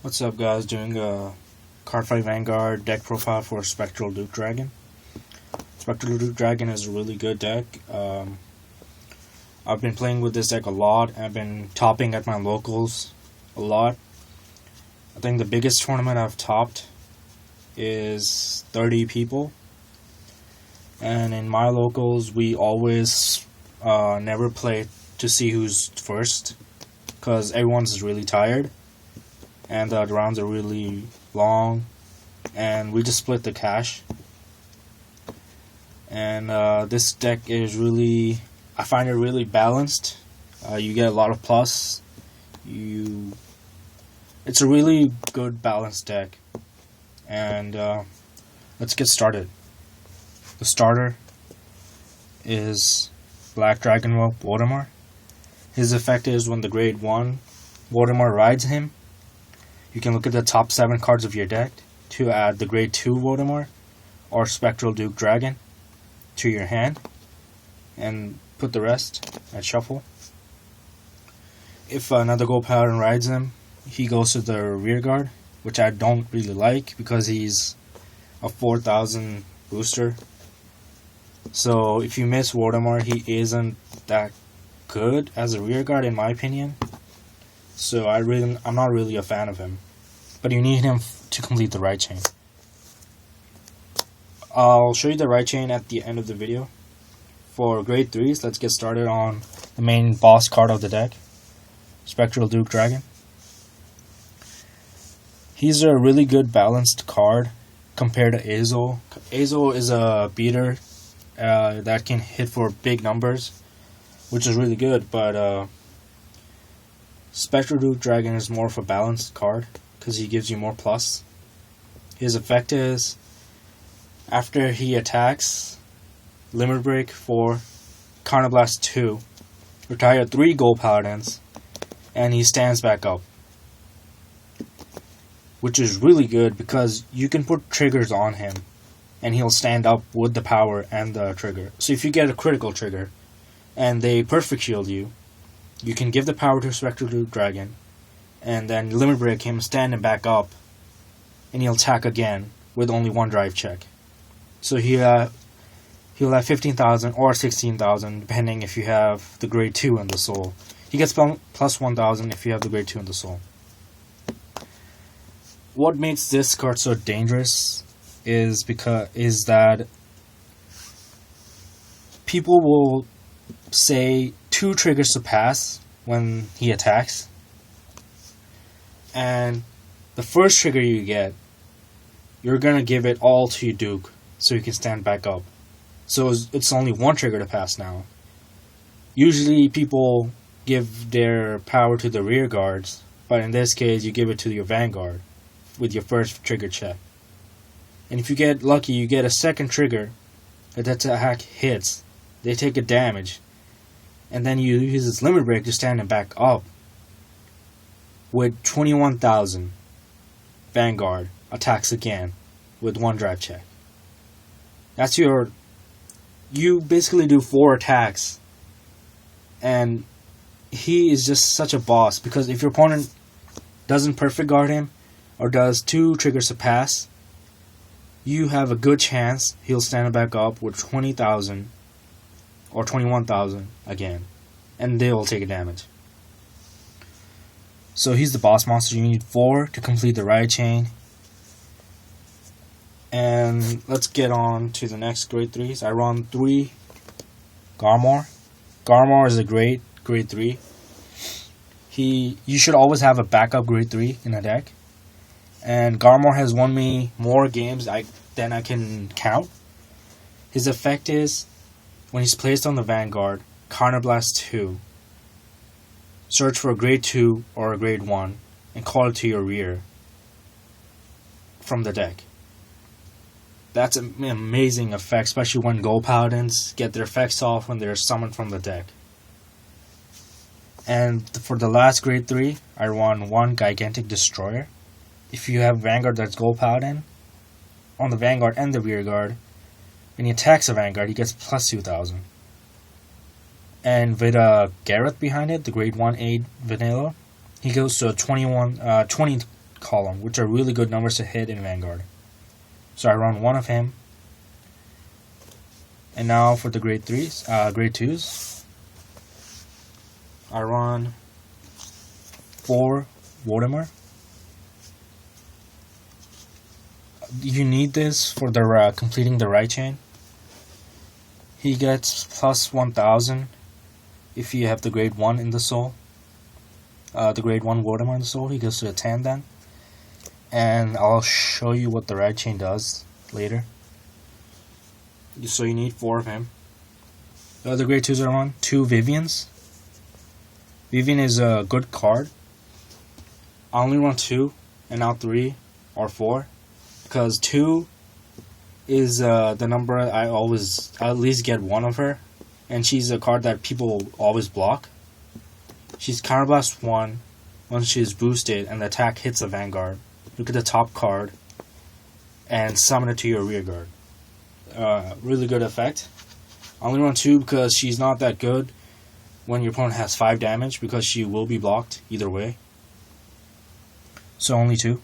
What's up, guys? Doing a Cardfight Vanguard deck profile for Spectral Dragon. Spectral Dragon is a really good deck. I've been playing with this deck a lot. I've been topping at my locals a lot. I think the biggest tournament I've topped is 30 people. And in my locals, we always never play to see who's first, because everyone's really tired. And the rounds are really long, and we just split the cash. And this deck is really, I find it really balanced. You get a lot of plus. It's a really good balanced deck. And let's get started. The starter is Black Dragon Whelp Voldemort. His effect is when the grade 1 Voldemort rides him, you can look at the top 7 cards of your deck to add the grade 2 Voldemort or Spectral Dragon to your hand and put the rest at shuffle. If another Gold Paladin rides him, he goes to the rear guard, which I don't really like because he's a 4,000 booster. So if you miss Voldemort, he isn't that good as a rear guard in my opinion. So I'm not really a fan of him. But you need him to complete the right chain. I'll show you the right chain at the end of the video. For grade 3s, let's get started on the main boss card of the deck, Spectral Dragon. He's a really good balanced card compared to Azo. Azo is a beater that can hit for big numbers, which is really good, but Spectral Dragon is more of a balanced card because he gives you more plus. His effect is, after he attacks, Limit Break for Counterblast 2, retire 3 Gold Paladins, and he stands back up. Which is really good because you can put triggers on him and he'll stand up with the power and the trigger. So if you get a critical trigger and they perfect shield you, you can give the power to Spectral Dragon and then Limit Break him, stand him back up, and he'll attack again with only 1 drive check. So he'll have 15,000 or 16,000 depending if you have the grade 2 in the soul. He gets plus 1,000 if you have the grade 2 in the soul. What makes this card so dangerous is that people will say 2 triggers to pass when he attacks, and the first trigger you get, you're gonna give it all to your Duke so you can stand back up. So it's only 1 trigger to pass now. Usually people give their power to the rear guards, but in this case you give it to your vanguard with your first trigger check. And if you get lucky, you get a second trigger that attack hits, they take a damage, and then you use this Limit Break to stand them back up with 21,000. Vanguard attacks again with 1 drive check. That's you basically do 4 attacks, and he is just such a boss because if your opponent doesn't perfect guard him or does 2 triggers to pass, you have a good chance he'll stand back up with 20,000 or 21,000 again, and they will take a damage. So he's the boss monster. You need 4 to complete the right chain. And let's get on to the next grade 3s. I run 3 Garmar. Garmar is a great grade 3. You should always have a backup grade 3 in a deck. And Garmar has won me more games than I can count. His effect is, when he's placed on the Vanguard, Counterblast 2. Search for a grade 2 or a grade 1 and call it to your rear from the deck. That's an amazing effect, especially when Gold Paladins get their effects off when they're summoned from the deck. And for the last grade 3, I run 1 Gigantic Destroyer. If you have Vanguard that's Gold Paladin, on the Vanguard and the rear guard, when he attacks a Vanguard, he gets plus 2,000. And with a Garrett behind it, the grade 1 8 vanilla, he goes to 20 column, which are really good numbers to hit in Vanguard. So I run one of him. And now for the grade 2s, I run 4 Vortimer. You need this for the completing the right chain. He gets plus 1000 if you have the grade 1 in the soul. The grade 1 Vortimer in the soul, he goes to a 10 then. And I'll show you what the right chain does later. So you need 4 of him. The other grade 2s are on 2 Vivians. Vivian is a good card. I only run 2 and not 3 or 4 because 2 is the number I at least get 1 of her, and she's a card that people always block. She's Counterblast 1 once she's boosted and the attack hits a Vanguard. Look at the top card and summon it to your rear guard. Really good effect. I only run 2 because she's not that good when your opponent has 5 damage because she will be blocked either way. So only 2.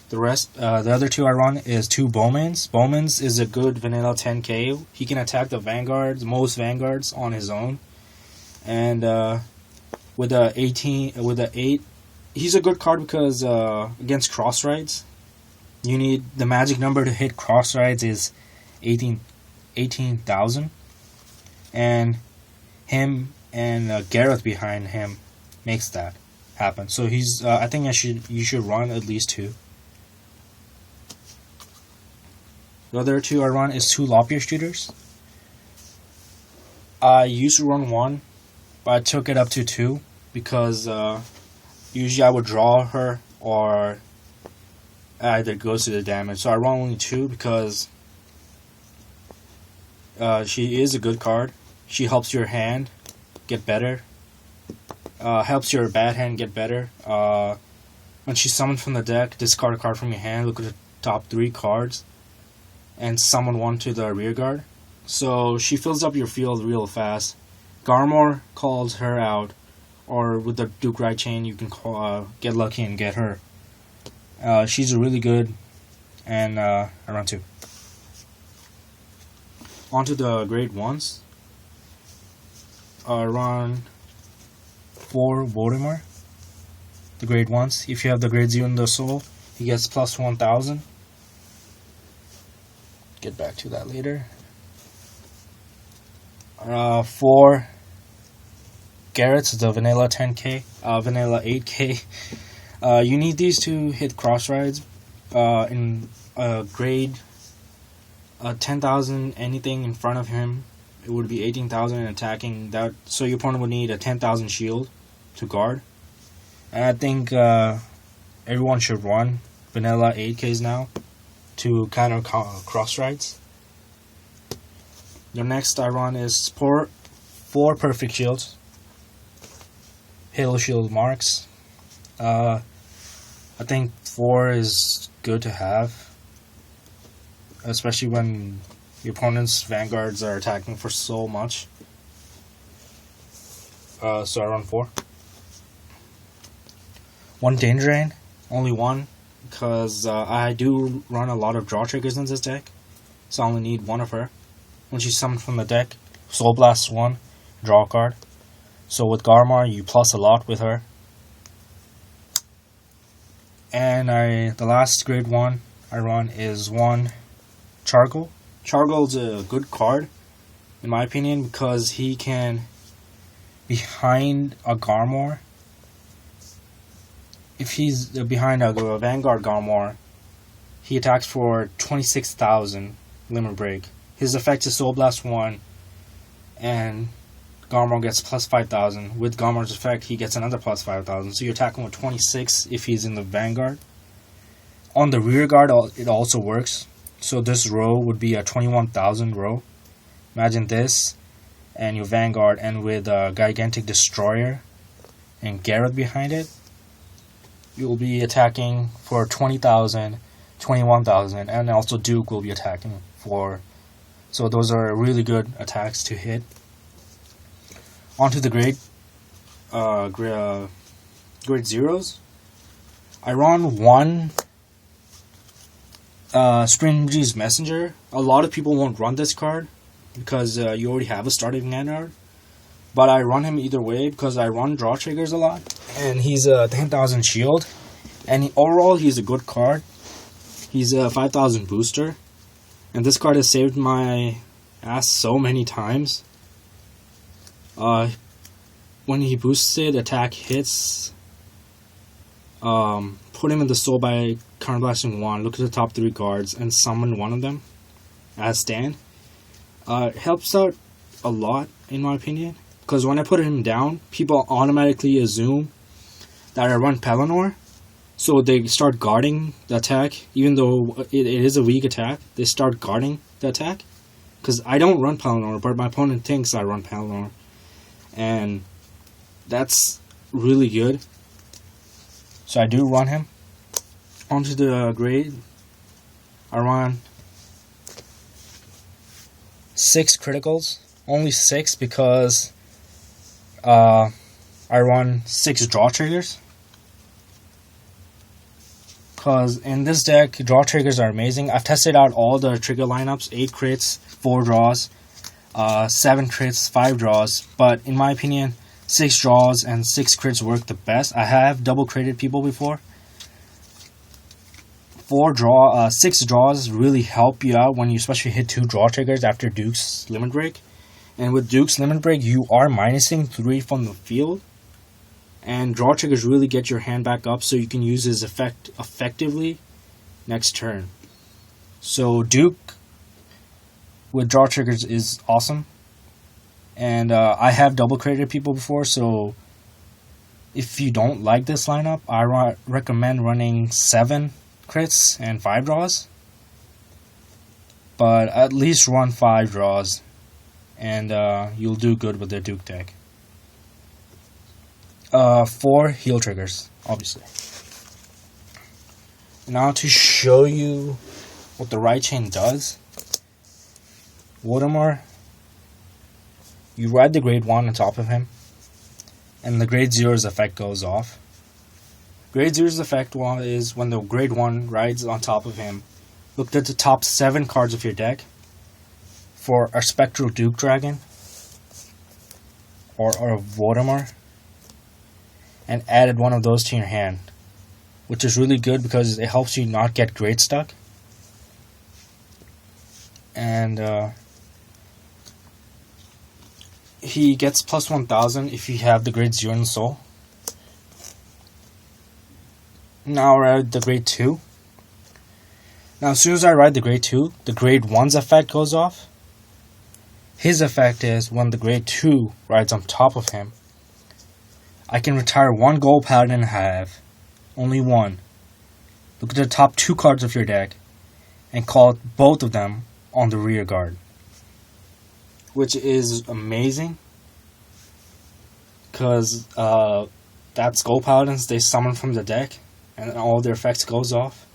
The other 2 I run is 2 Bowmens. Bowmens is a good vanilla 10k. He can attack the Vanguards, most Vanguards on his own. And with a 8, he's a good card because against cross rides, you need the magic number to hit cross rides is 18,000, and him and Garrett behind him makes that happen. So he's I think you should run at least 2. The other 2 I run is 2 Lop-Ear Shooters. I used to run 1, but I took it up to 2 because usually I would draw her or either goes to the damage. So I run only 2 because she is a good card. She helps your hand get better. Helps your bad hand get better. When she's summoned from the deck, discard a card from your hand. Look at the top 3 cards and summon 1 to the rear guard. So she fills up your field real fast. Garmar calls her out, or with the Duke right chain you can get lucky and get her. She's really good, and I run 2. On to the grade 1s. I run 4 Vortimer. The grade 1s. If you have the grade 0 in the soul, he gets plus 1000. Get back to that later. 4 Garretts, the vanilla 10k, vanilla 8k. You need these to hit cross rides in grade 10,000. Anything in front of him, it would be 18,000 and attacking that. So your opponent would need a 10,000 shield to guard. And I think everyone should run vanilla 8ks now to counter cross rides. The next I run is 4 perfect shields. Halo shield marks. I think 4 is good to have, especially when your opponent's Vanguards are attacking for so much. So I run 4. 1 Danger Rain, only 1, because I do run a lot of draw triggers in this deck, so I only need 1 of her. When she's summoned from the deck, Soul Blast 1, draw a card. So with Garmar, you plus a lot with her. And the last grade 1 I run is 1 Chargol. Chargol's a good card, in my opinion, because he can, behind a Garmar, if he's behind a Vanguard Garmar, he attacks for 26,000 Limit Break. His effect is Soul Blast 1, and Garmar gets plus 5,000. With Garmar's effect, he gets another plus 5,000. So you're attacking with 26 if he's in the Vanguard. On the rear guard, it also works. So this row would be a 21,000 row. Imagine this, and your Vanguard, and with a Gigantic Destroyer and Garrett behind it, you'll be attacking for 20,000, 21,000, and also Duke will be attacking for. So those are really good attacks to hit. Onto the grade grade zeros, I run one Spring Messenger. A lot of people won't run this card because you already have a starting vanguard. But I run him either way because I run draw triggers a lot. And he's a 10,000 shield. And overall, he's a good card. He's a 5,000 booster. And this card has saved my ass so many times. When he boosts it, attack hits. Put him in the soul by counterblasting one. Look at the top 3 cards and summon one of them as stand. It helps out a lot, in my opinion. Because when I put him down, people automatically assume that I run Paladin. So they start guarding the attack. Even though it is a weak attack, they start guarding the attack. Because I don't run Paladin, but my opponent thinks I run Paladin. And that's really good. So I do run him. Onto the grade. I run 6 criticals. Only 6 because I run 6 draw triggers. Because in this deck, draw triggers are amazing. I've tested out all the trigger lineups. 8 crits, 4 draws, 7 crits, 5 draws. But in my opinion, 6 draws and 6 crits work the best. I have double critted people before. 6 draws really help you out when you especially hit 2 draw triggers after Duke's Limit Break. And with Duke's Limit Break, you are minusing 3 from the field. And draw triggers really get your hand back up so you can use his effect effectively next turn. So Duke with draw triggers is awesome. And I have double critted people before, so if you don't like this lineup, I recommend running 7 crits and 5 draws. But at least run 5 draws, and you'll do good with the Duke deck. 4 heal triggers, obviously. Now to show you what the right chain does. Voldemort, you ride the grade 1 on top of him, and the grade 0's effect goes off. Grade 0's effect is when the grade 1 rides on top of him. Look at the top 7 cards of your deck for a Spectral Dragon or a Voldemort, and added one of those to your hand, which is really good because it helps you not get grade stuck. And he gets plus 1,000 if you have the grade 0 in the soul. Now I ride the grade 2. Now as soon as I ride the grade 2, the grade 1's effect goes off. His effect is when the grade 2 rides on top of him, I can retire 1 gold Paladin I have. Only 1. Look at the top 2 cards of your deck and call both of them on the rear guard. Which is amazing. Because that's gold Paladins they summon from the deck and all their effects goes off.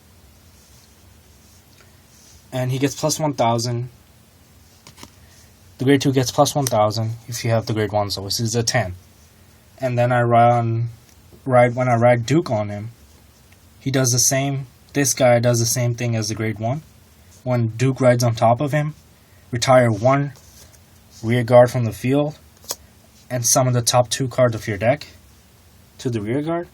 And he gets plus 1,000. The grade 2 gets plus 1,000 if you have the grade 1, so this is a 10. And then when I ride Duke on him, he does the same. This guy does the same thing as the grade 1. When Duke rides on top of him, retire 1 rear guard from the field and summon the top 2 cards of your deck to the rear guard.